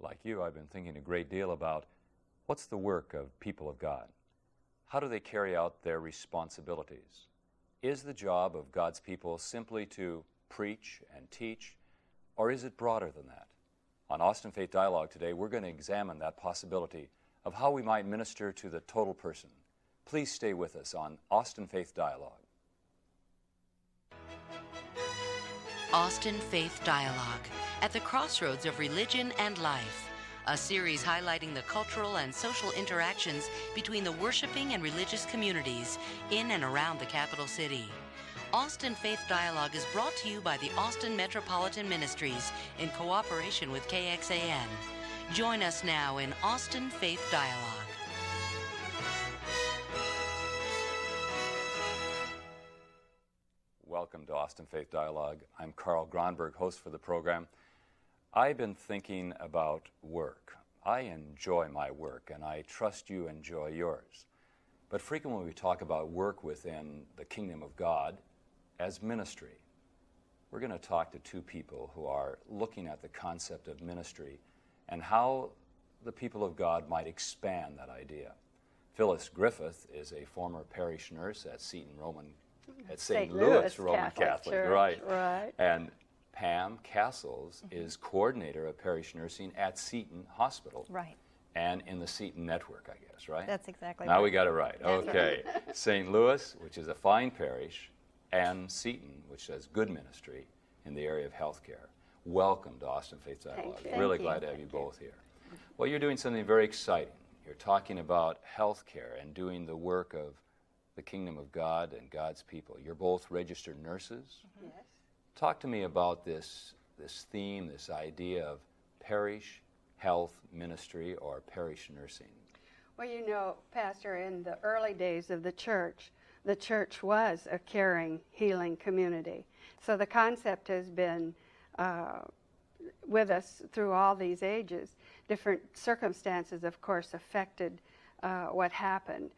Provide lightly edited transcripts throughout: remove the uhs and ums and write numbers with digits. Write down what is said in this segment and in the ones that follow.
Like you, I've been thinking a great deal about what's the work of people of God? How do they carry out their responsibilities? Is the job of God's people simply to preach and teach, or is it broader than that? On Austin Faith Dialogue today, we're going to examine that possibility of how we might minister to the total person. Please stay with us on Austin Faith Dialogue. Austin Faith Dialogue, at the crossroads of religion and life, a series highlighting the cultural and social interactions between the worshiping and religious communities in and around the capital city. Austin Faith Dialogue is brought to you by the Austin Metropolitan Ministries in cooperation with KXAN. Join us now in Austin Faith Dialogue. Welcome to Austin Faith Dialogue. I'm Carl Gronberg, host for the program. I've been thinking about work. I enjoy my work, and I trust you enjoy yours. But frequently we talk about work within the kingdom of God as ministry. We're going to talk to two people who are looking at the concept of ministry and how the people of God might expand that idea. Phyllis Griffith is a former parish nurse at St. Louis Roman Catholic, Church, right. And Pam Castles is coordinator of parish nursing at Seton Hospital. Right. And in the Seton network, I guess, right? That's exactly right. Now we got it right. That's okay. Right. St. Louis, which is a fine parish, and Seton, which does good ministry in the area of healthcare. Welcome to Austin Faith Dialogue. Really glad to have you both here. Well, you're doing something very exciting. You're talking about healthcare and doing the work of the kingdom of God and God's people. You're both registered nurses. Yes. Talk to me about this theme, this idea of parish health ministry or parish nursing. Well, you know, Pastor, in the early days of the church was a caring, healing community. So the concept has been with us through all these ages. Different circumstances, of course, affected what happened.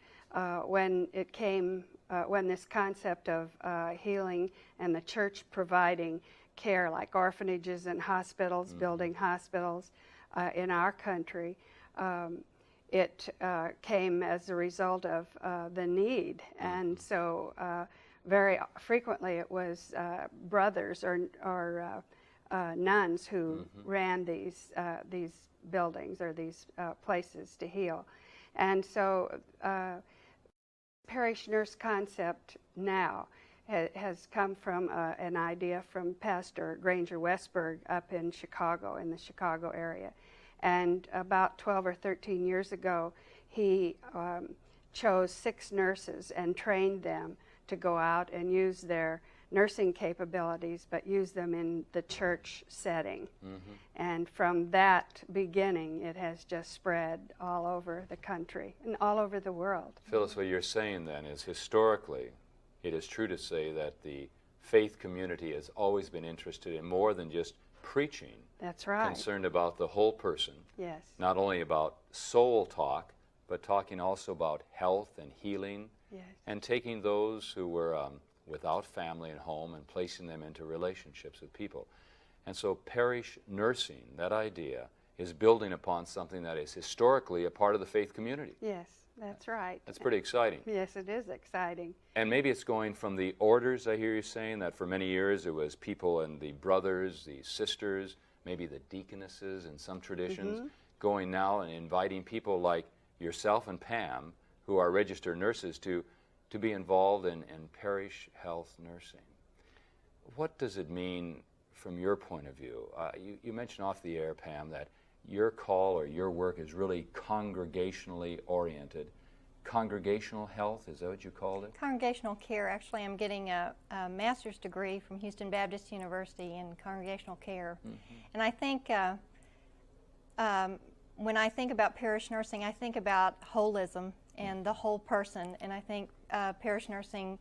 When this concept of healing and the church providing care, like orphanages and hospitals, building hospitals in our country, it came as a result of the need. And so very frequently it was brothers or nuns who ran these buildings or these places to heal. And so parish nurse concept now has come from an idea from Pastor Granger Westberg up in Chicago, in the Chicago area. And about 12 or 13 years ago, he chose 6 nurses and trained them to go out and use their nursing capabilities, but use them in the church setting. And from that beginning, it has just spread all over the country and all over the world. Phyllis, what you're saying then is historically, it is true to say that the faith community has always been interested in more than just preaching. That's right. Concerned about the whole person. Yes. Not only about soul talk, but talking also about health and healing. Yes. And taking those who were without family and home and placing them into relationships with people. And so parish nursing, that idea, is building upon something that is historically a part of the faith community. Yes, that's right. That's pretty exciting. Yes, it is exciting. And maybe it's going from the orders, I hear you saying, that for many years it was people and the brothers, the sisters, maybe the deaconesses in some traditions, going now and inviting people like yourself and Pam, who are registered nurses, to be involved in parish health nursing. What does it mean from your point of view? You mentioned off the air, Pam, that your call or your work is really congregationally oriented. Congregational health, is that what you called it? Congregational care. Actually, I'm getting a master's degree from Houston Baptist University in congregational care. And I think when I think about parish nursing, I think about holism and the whole person. And I think parish nursing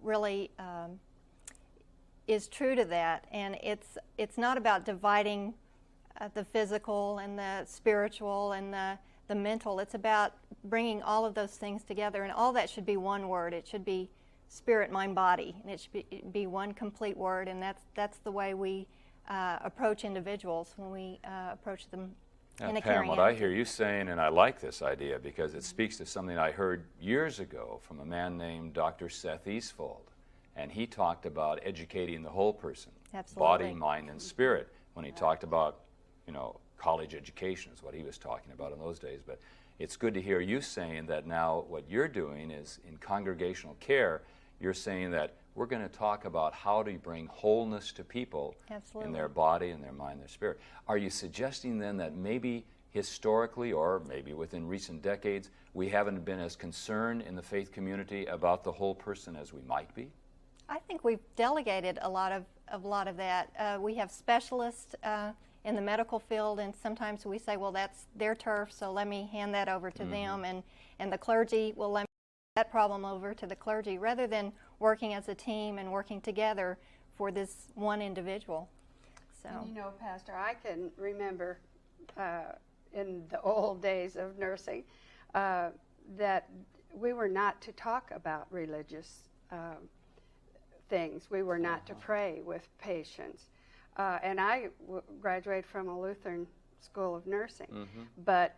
really is true to that. And it's not about dividing the physical and the spiritual and the mental. It's about bringing all of those things together, and all that should be one word. It should be spirit, mind, body, and it should be one complete word. And that's the way we approach individuals, when we approach them Now, in a Pam, caring what I attitude. hear you saying, and I like this idea because it speaks to something I heard years ago from a man named Dr. Seth Eastfold. And he talked about educating the whole person, Absolutely. body, mind, and spirit, when he talked about, college education is what he was talking about in those days. But it's good to hear you saying that now what you're doing is in congregational care, you're saying that we're going to talk about how to bring wholeness to people Absolutely. in their body, in their mind, their spirit. Are you suggesting then that maybe historically or maybe within recent decades, we haven't been as concerned in the faith community about the whole person as we might be? I think we've delegated a lot of that. We have specialists in the medical field, and sometimes we say, well, that's their turf, so let me hand that over to them, and the clergy will let me hand that problem over to the clergy, rather than working as a team and working together for this one individual. So, And Pastor, I can remember in the old days of nursing that we were not to talk about religious things. We were not to pray with patients. And I graduated from a Lutheran school of nursing, but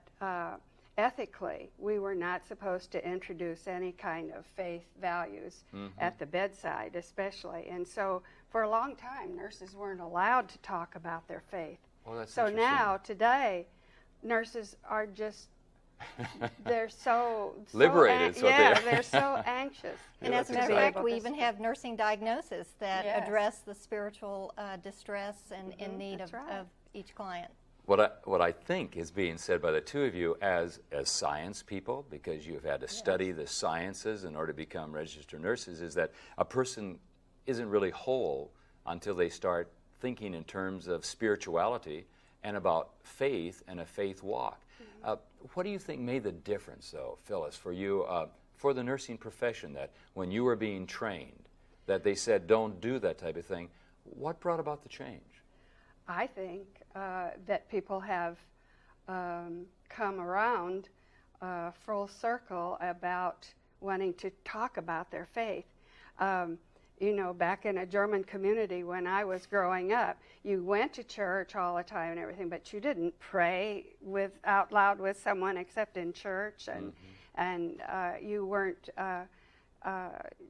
ethically, we were not supposed to introduce any kind of faith values at the bedside, especially. And so for a long time, nurses weren't allowed to talk about their faith. Well, that's So interesting. now, today, nurses are just, they're so Liberated, is what they are. they're so anxious. and as a that's matter of fact, exciting. we even have nursing diagnoses that Yes. address the spiritual distress and in need that's of, right. of each client. What I think is being said by the two of you as science people, because you've had to study the sciences in order to become registered nurses, is that a person isn't really whole until they start thinking in terms of spirituality and about faith and a faith walk. What do you think made the difference, though, Phyllis, for you, for the nursing profession, that when you were being trained, that they said don't do that type of thing? What brought about the change? I think that people have come around full circle about wanting to talk about their faith. Back in a German community when I was growing up, you went to church all the time and everything, but you didn't pray out loud with someone except in church, and you weren't.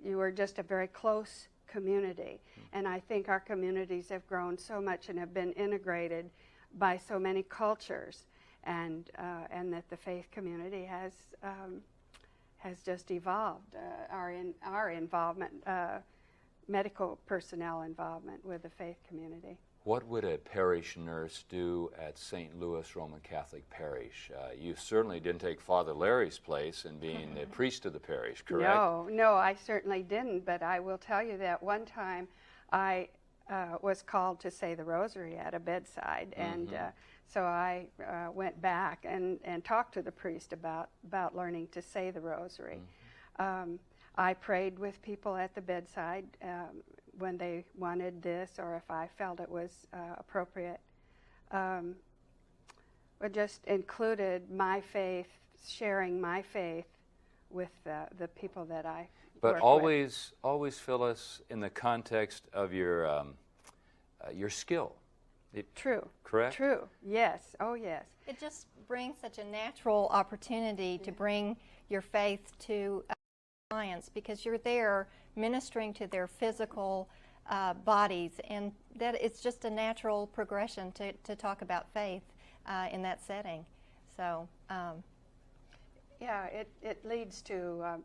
You were just a very close community. And I think our communities have grown so much and have been integrated by so many cultures, and that the faith community has just evolved. Our involvement, medical personnel involvement with the faith community. What would a parish nurse do at St. Louis Roman Catholic Parish? You certainly didn't take Father Larry's place in being the priest of the parish, correct? No, I certainly didn't, but I will tell you that one time I was called to say the rosary at a bedside, and so I went back and talked to the priest about learning to say the rosary. I prayed with people at the bedside when they wanted this, or if I felt it was appropriate. I just included my faith, sharing my faith with the people that I But work always, Phyllis, in the context of your skill. True. Correct? True. Yes. Oh, yes. It just brings such a natural opportunity to bring your faith to clients, because you're there ministering to their physical bodies, and that it's just a natural progression to talk about faith in that setting. So Yeah, it leads to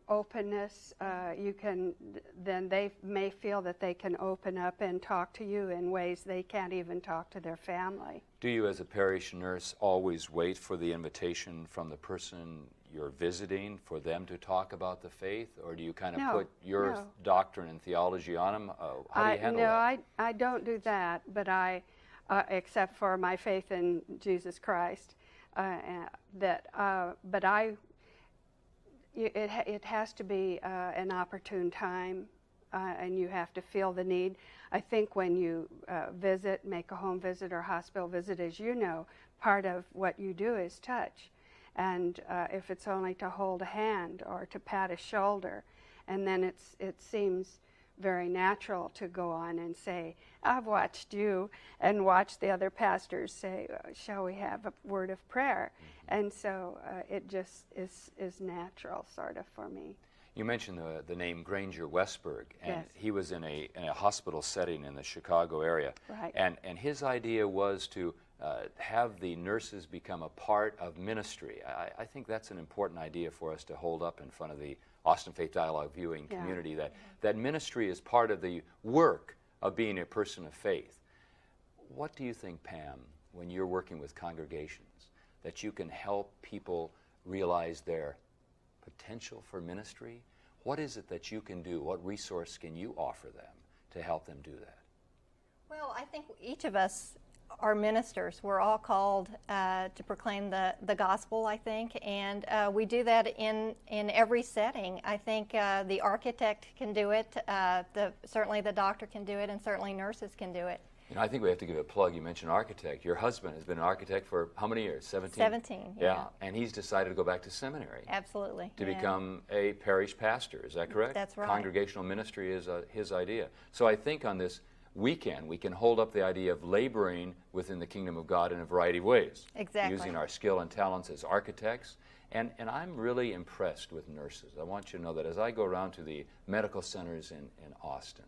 openness. Then they may feel that they can open up and talk to you in ways they can't even talk to their family. Do you, as a parish nurse, always wait for the invitation from the person you're visiting for them to talk about the faith, or do you kind of put your doctrine and theology on them? How do you handle that? I don't do that, but except for my faith in Jesus Christ, it has to be an opportune time, and you have to feel the need. I think when you visit, make a home visit or hospital visit, as you know, part of what you do is touch. And if it's only to hold a hand or to pat a shoulder, and then it seems very natural to go on and say, I've watched you and watched the other pastors say, shall we have a word of prayer? And so it just is natural sort of for me. You mentioned the name Granger Westberg, and Yes. he was in a hospital setting in the Chicago area. Right. And his idea was to have the nurses become a part of ministry. I think that's an important idea for us to hold up in front of the Austin Faith Dialogue viewing Yeah. community, that ministry is part of the work of being a person of faith. What do you think, Pam, when you're working with congregations, that you can help people realize their potential for ministry? What is it that you can do? What resource can you offer them to help them do that? Well, I think each of us are ministers. We're all called to proclaim the gospel, I think, and we do that in every setting. I think the architect can do it, certainly the doctor can do it, and certainly nurses can do it. You know, I think we have to give a plug. You mentioned architect. Your husband has been an architect for how many years? 17? 17, yeah. And he's decided to go back to seminary. Absolutely. To yeah. become a parish pastor. Is that correct? That's right. Congregational ministry is his idea. So I think on this weekend we can hold up the idea of laboring within the kingdom of God in a variety of ways. Exactly. Using our skill and talents as architects. And I'm really impressed with nurses. I want you to know that as I go around to the medical centers in Austin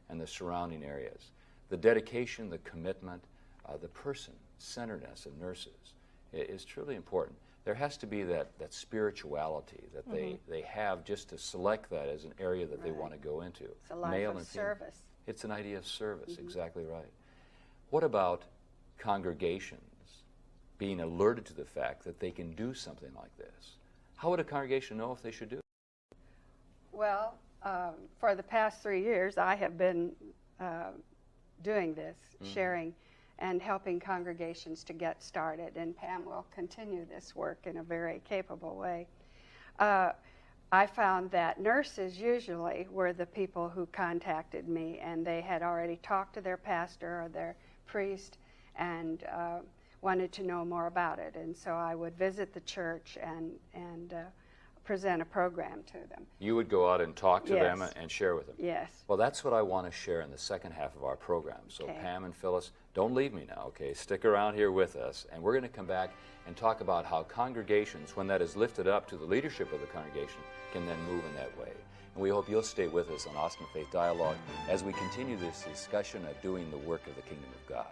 and the surrounding areas, the dedication, the commitment, the person-centeredness of nurses is truly important. There has to be that spirituality that they have just to select that as an area that they want to go into. It's a life Male of and female. service. It's an idea of service, exactly right. What about congregations being alerted to the fact that they can do something like this? How would a congregation know if they should do it? Well, for the past 3 years, I have been doing this, sharing and helping congregations to get started, and Pam will continue this work in a very capable way. I found that nurses usually were the people who contacted me, and they had already talked to their pastor or their priest and wanted to know more about it. And so I would visit the church and present a program to them. You would go out and talk to them Yes. and share with them. Yes. Well, that's what I want to share in the second half of our program. So Okay. Pam and Phyllis, don't leave me now, okay? Stick around here with us, and we're going to come back and talk about how congregations, when that is lifted up to the leadership of the congregation, can then move in that way. And we hope you'll stay with us on Austin Faith Dialogue as we continue this discussion of doing the work of the kingdom of God.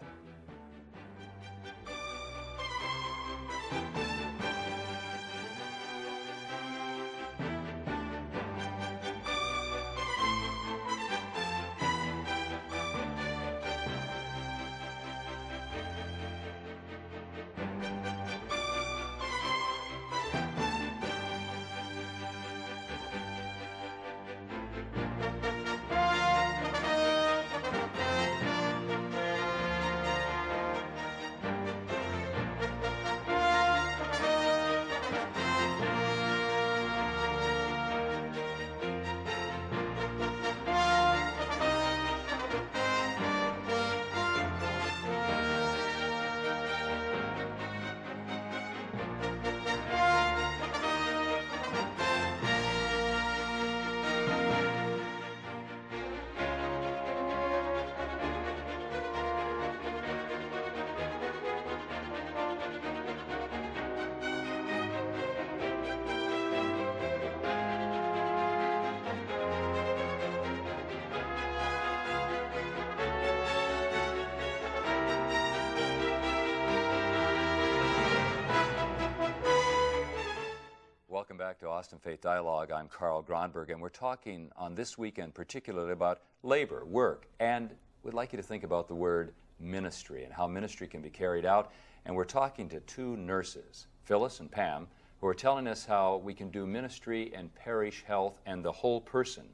Welcome back to Austin Faith Dialogue. I'm Carl Gronberg, and we're talking on this weekend particularly about labor, work, and we'd like you to think about the word ministry and how ministry can be carried out. And we're talking to two nurses, Phyllis and Pam, who are telling us how we can do ministry and parish health and the whole person.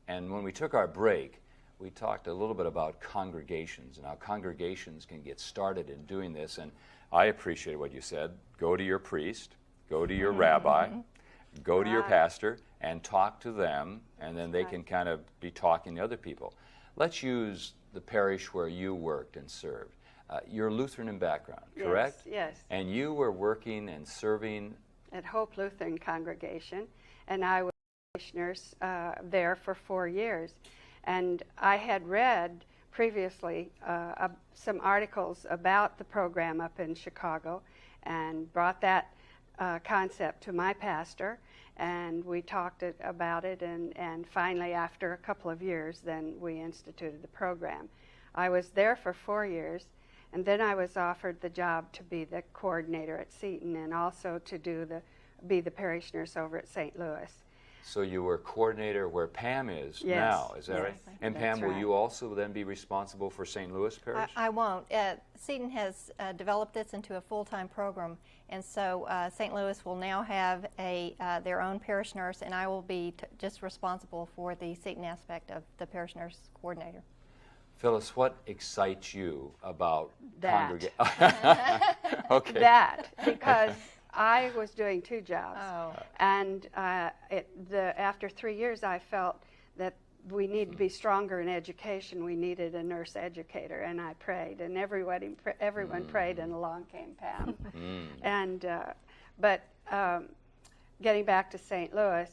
And when we took our break, we talked a little bit about congregations and how congregations can get started in doing this. And I appreciate what you said. Go to your priest, go to your rabbi, go to your pastor, and talk to them, and then they can kind of be talking to other people. Let's use the parish where you worked and served. You're Lutheran in background, correct? Yes. And you were working and serving At Hope Lutheran Congregation, and I was a parish nurse there for 4 years. And I had read previously some articles about the program up in Chicago and brought that concept to my pastor, and we talked about it, and finally, after a couple of years, then we instituted the program. I was there for 4 years, and then I was offered the job to be the coordinator at Seton and also to be the parish nurse over at St. Louis. So you were coordinator where Pam is Yes. now, is that Yes. right? And That's Pam, will right. you also then be responsible for St. Louis Parish? I won't. Seton has developed this into a full-time program, and so St. Louis will now have their own parish nurse, and I will be just responsible for the Seton aspect of the parish nurse coordinator. Phyllis, what excites you about That. congregation? Okay. That, because I was doing 2 jobs. Oh. And after 3 years, I felt that we need to be stronger in education. We needed a nurse educator, and I prayed, and everyone prayed, and along came Pam. And but getting back to St. Louis,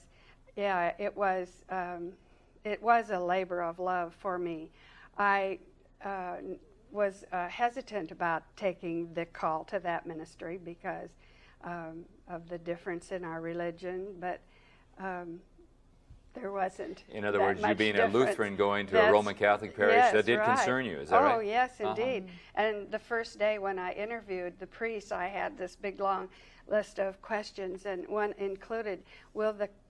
yeah, it was a labor of love for me. I was hesitant about taking the call to that ministry because of the difference in our religion, but there wasn't. In other that words, you much being difference. a Lutheran going to a That's- Roman Catholic parish, yes, that did right. concern you, is that right? Oh, yes, Uh-huh. indeed. And the first day when I interviewed the priest, I had this big long list of questions, and one included,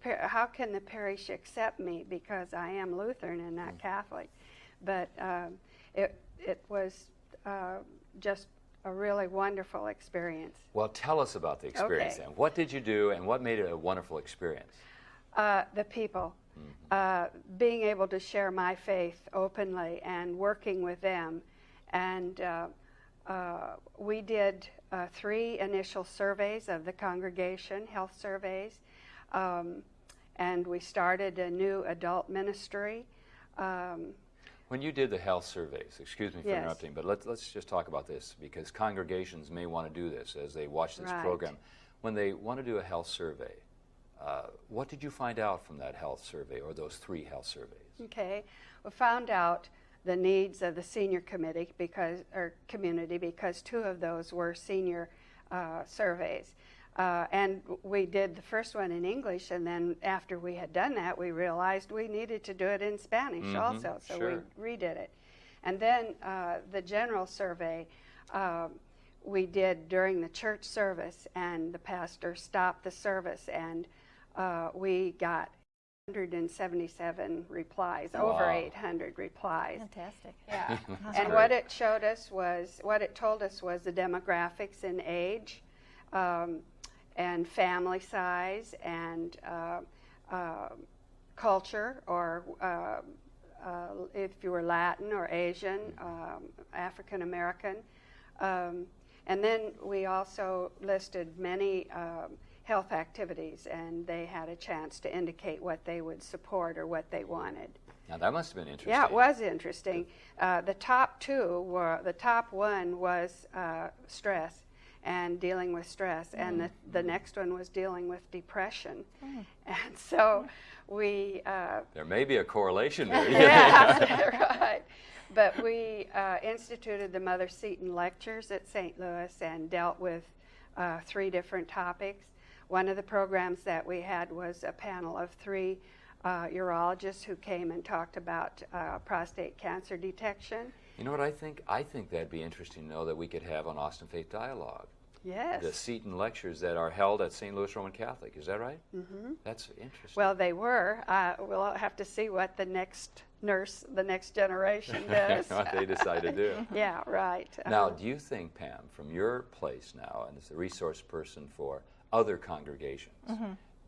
how can the parish accept me because I am Lutheran and not Catholic? But it was just a really wonderful experience. Well, tell us about the experience Okay. then. What did you do, and what made it a wonderful experience? The people, being able to share my faith openly and working with them. And we did 3 initial surveys of the congregation, health surveys, and we started a new adult ministry. When you did the health surveys, excuse me for Yes. interrupting, but let's just talk about this, because congregations may want to do this as they watch this Right. program. When they want to do a health survey, what did you find out from that health survey, or those 3 health surveys? Okay, we found out the needs of the senior community because 2 of those were senior surveys. And we did the first one in English, and then after we had done that, we realized we needed to do it in Spanish also, so sure. we redid it. And then the general survey we did during the church service, and the pastor stopped the service, and we got 177 replies, over Wow. 800 replies. Fantastic. Yeah. That's And great. what it showed us was, what it told us was the demographics in age, and family size, and culture, or if you were Latin or Asian, African American. And then we also listed many health activities, and they had a chance to indicate what they would support or what they wanted. Now, that must have been interesting. Yeah, it was interesting. The top 2 were, the top one was stress and dealing with stress, and the next one was dealing with depression. And so we... There may be a correlation there. yeah, right. But we instituted the Mother Seton Lectures at St. Louis and dealt with 3 different topics. One of the programs that we had was a panel of 3 urologists who came and talked about prostate cancer detection. You know what I think? I think that'd be interesting to know that we could have on Austin Faith Dialogue. Yes. The Seton lectures that are held at St. Louis Roman Catholic. Is that right? Mm-hmm. That's interesting. Well, they were. We'll have to see what the next generation does. What they decide to do. Yeah, right. Now, do you think, Pam, from your place now, and as the resource person for other congregations,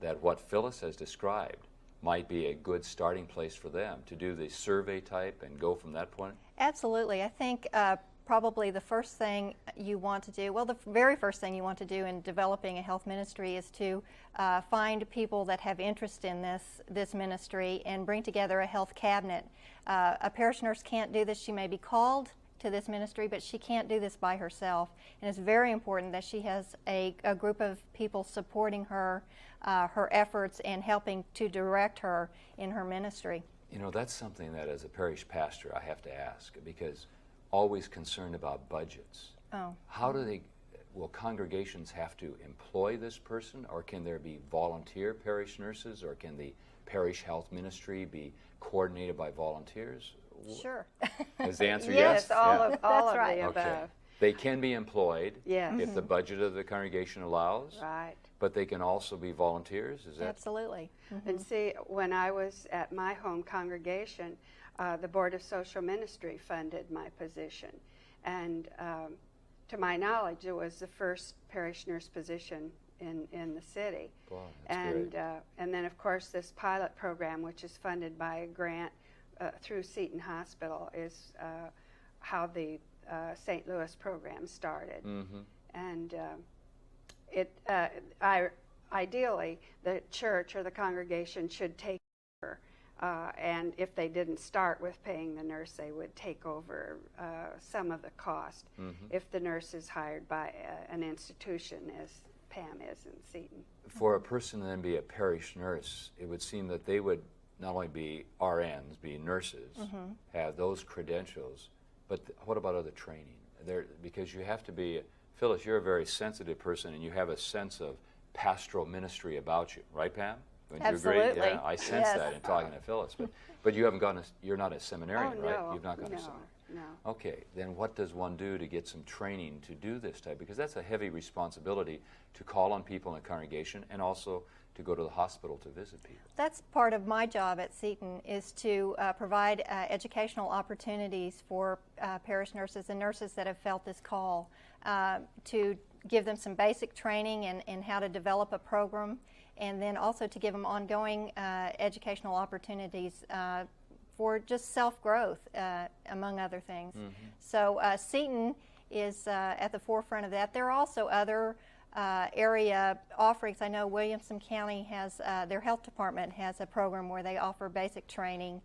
that what Phyllis has described might be a good starting place for them to do the survey type and go from that point? Absolutely. I think probably the first thing you want to do, well, the very first thing you want to do in developing a health ministry is to find people that have interest in this ministry and bring together a health cabinet. A parish nurse can't do this. She may be called to this ministry, but she can't do this by herself. And it's very important that she has a group of people supporting her, her efforts and helping to direct her in her ministry. You know, that's something that as a parish pastor I have to ask, because always concerned about budgets. Oh. How do they, will congregations have to employ this person, or can there be volunteer parish nurses, or can the parish health ministry be coordinated by volunteers? Sure. Is the answer yes? Yes, all Yeah. of That's right. the Okay. above. They can be employed Yes. if the budget of the congregation allows, Right. but they can also be volunteers. Is that Absolutely. And see, when I was at my home congregation, the Board of Social Ministry funded my position. And to my knowledge, it was the first parish nurse position in the city. Wow, that's great. And then, of course, this pilot program, which is funded by a grant through Seton Hospital, is how the St. Louis program started. Mm-hmm. And ideally, the church or the congregation should take over. And if they didn't start with paying the nurse, they would take over some of the cost if the nurse is hired by an institution, as Pam is in Seton. For a person to then be a parish nurse, it would seem that they would not only be RNs, be nurses, have those credentials, but what about other training? Because you have to be, Phyllis, you're a very sensitive person, and you have a sense of pastoral ministry about you, right, Pam? Wouldn't you agree? Absolutely. Yeah, I sense Yes. that in talking to Phyllis. But you haven't gone. You're not a seminarian, Oh, right? no, You've not gone to no, seminary. no. Okay, then what does one do to get some training to do this type? Because that's a heavy responsibility to call on people in a congregation and also to go to the hospital to visit people. That's part of my job at Seton, is to provide educational opportunities for parish nurses and nurses that have felt this call, to give them some basic training in how to develop a program, and then also to give them ongoing educational opportunities for just self-growth, among other things. So Seton is at the forefront of that. There are also other area offerings. I know Williamson County has, their health department has a program where they offer basic training.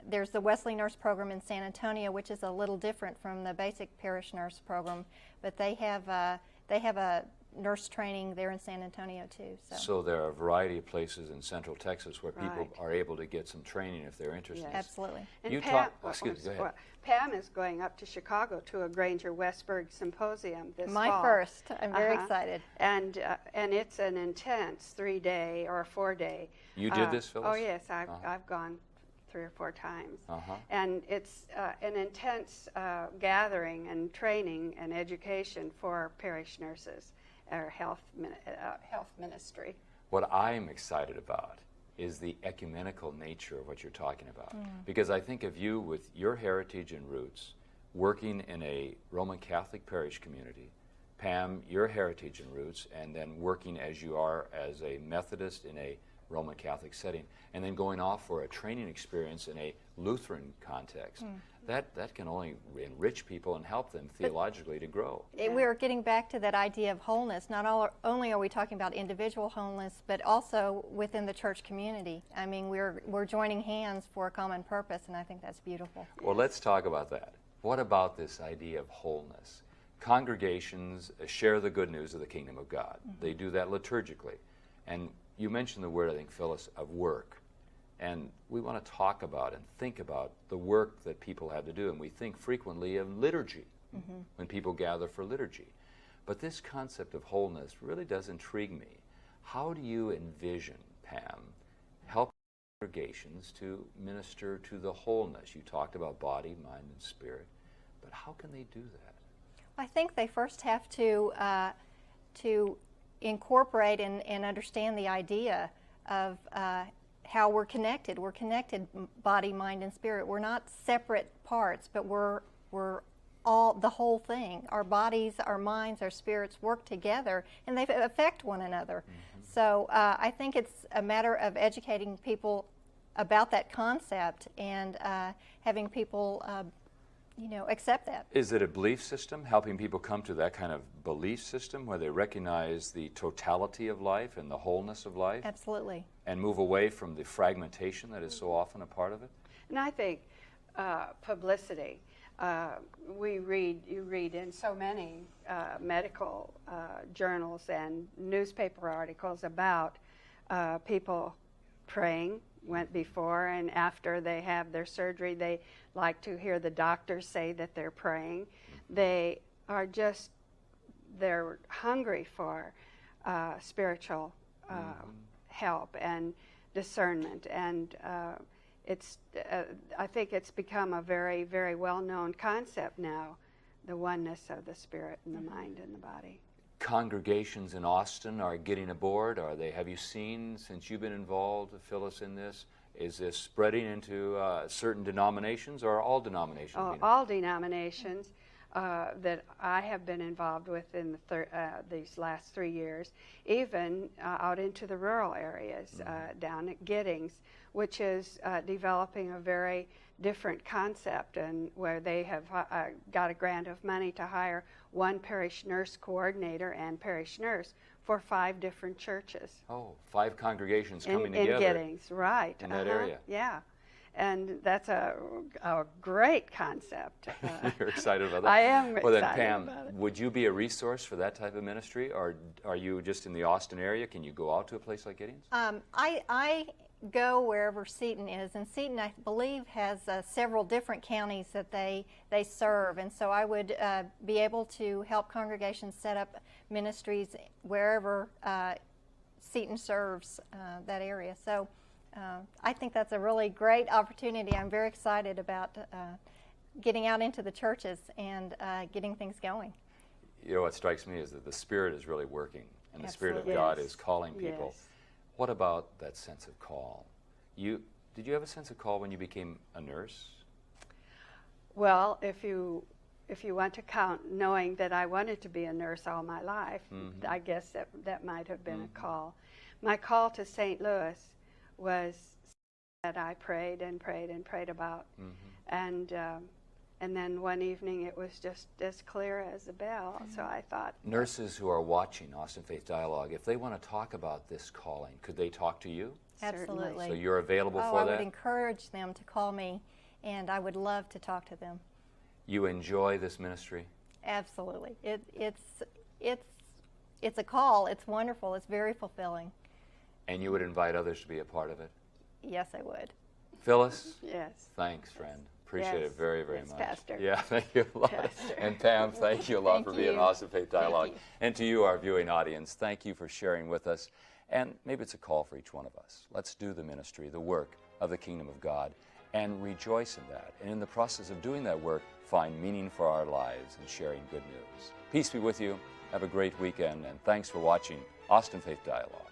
There's the Wesley Nurse Program in San Antonio, which is a little different from the basic parish nurse program, but they have a nurse training there in San Antonio too. So there are a variety of places in Central Texas where people Right. are able to get some training if they're interested. Yes. Absolutely. And You Pam, talk- excuse me, go ahead. Pam is going up to Chicago to a Granger Westberg symposium this My fall. first. I'm very Uh-huh. excited. And it's an intense 3-day or 4-day. You did this, Phyllis? Oh yes, I've gone 3 or 4 times. Uh-huh. And it's an intense gathering and training and education for parish nurses or health ministry. What I'm excited about is the ecumenical nature of what you're talking about. Because I think of you with your heritage and roots, working in a Roman Catholic parish community, Pam, your heritage and roots, and then working as you are as a Methodist in a Roman Catholic setting, and then going off for a training experience in a Lutheran context. That can only enrich people and help them theologically to grow. We're getting back to that idea of wholeness. Not only are we talking about individual wholeness, but also within the church community. I mean, we're joining hands for a common purpose, and I think that's beautiful. Well, let's talk about that. What about this idea of wholeness? Congregations share the good news of the kingdom of God. They do that liturgically. And you mentioned the word, I think, Phyllis, of work. And we want to talk about and think about the work that people have to do. And we think frequently of liturgy when people gather for liturgy. But this concept of wholeness really does intrigue me. How do you envision, Pam, helping congregations to minister to the wholeness? You talked about body, mind, and spirit. But how can they do that? I think they first have to incorporate and understand the idea of how we're connected. We're connected, body, mind, and spirit. We're not separate parts, but we're all the whole thing. Our bodies, our minds, our spirits work together, and they affect one another. So I think it's a matter of educating people about that concept and having people accept that. Is it a belief system, helping people come to that kind of belief system where they recognize the totality of life and the wholeness of life? Absolutely. And move away from the fragmentation that is so often a part of it? And I think publicity. You read in so many medical journals and newspaper articles about people praying went before and after they have their surgery. They like to hear the doctors say that they're praying. They are just, they're hungry for spiritual help and discernment. And it's, I think it's become a very, very well-known concept now, the oneness of the spirit and the mind and the body. Congregations in Austin are getting aboard. Are they? Have you seen, since you've been involved, Phyllis, in this? Is this spreading into certain denominations, or all denominations? Oh, all denominations that I have been involved with in these last 3 years, even out into the rural areas, down at Giddings, which is developing a very different concept, and where they have got a grant of money to hire one parish nurse coordinator and parish nurse for 5 different churches. Oh, 5 congregations coming in together. Giddings, right. In that area. Yeah. And that's a great concept. You're excited about that? I am well, excited then, Pam, about it. would you be a resource for that type of ministry, or are you just in the Austin area? Can you go out to a place like Giddings? I go wherever Seton is, and Seton, I believe, has several different counties that they serve, and so I would be able to help congregations set up ministries wherever Seton serves that area. So I think that's a really great opportunity. I'm very excited about getting out into the churches and getting things going. You know, what strikes me is that the Spirit is really working, and the Spirit of Absolutely. God Yes. is calling people. Yes. What about that sense of call? Did you have a sense of call when you became a nurse? Well, if you want to count knowing that I wanted to be a nurse all my life, I guess that might have been a call. My call to St. Louis was that I prayed and prayed and prayed about. And then one evening it was just as clear as a bell. So I thought, Nurses who are watching Austin Faith Dialogue, if they want to talk about this calling, could they talk to you? certainly. Absolutely. So you're available Oh, for I that? would encourage them to call me, and I would love to talk to them. You enjoy this ministry? Absolutely. It's a call. It's wonderful. It's very fulfilling. And you would invite others to be a part of it? Yes, I would. Phyllis? Yes. Thanks, friend. Appreciate Yes. it very, very Yes, much. Pastor. Yeah, thank you a lot. Pastor. And Pam, thank you a lot Thank for being on you. Austin Faith Dialogue. you. And to you, our viewing audience, thank you for sharing with us. And maybe it's a call for each one of us. Let's do the ministry, the work of the kingdom of God, and rejoice in that. And in the process of doing that work, find meaning for our lives and sharing good news. Peace be with you. Have a great weekend, and thanks for watching Austin Faith Dialogue.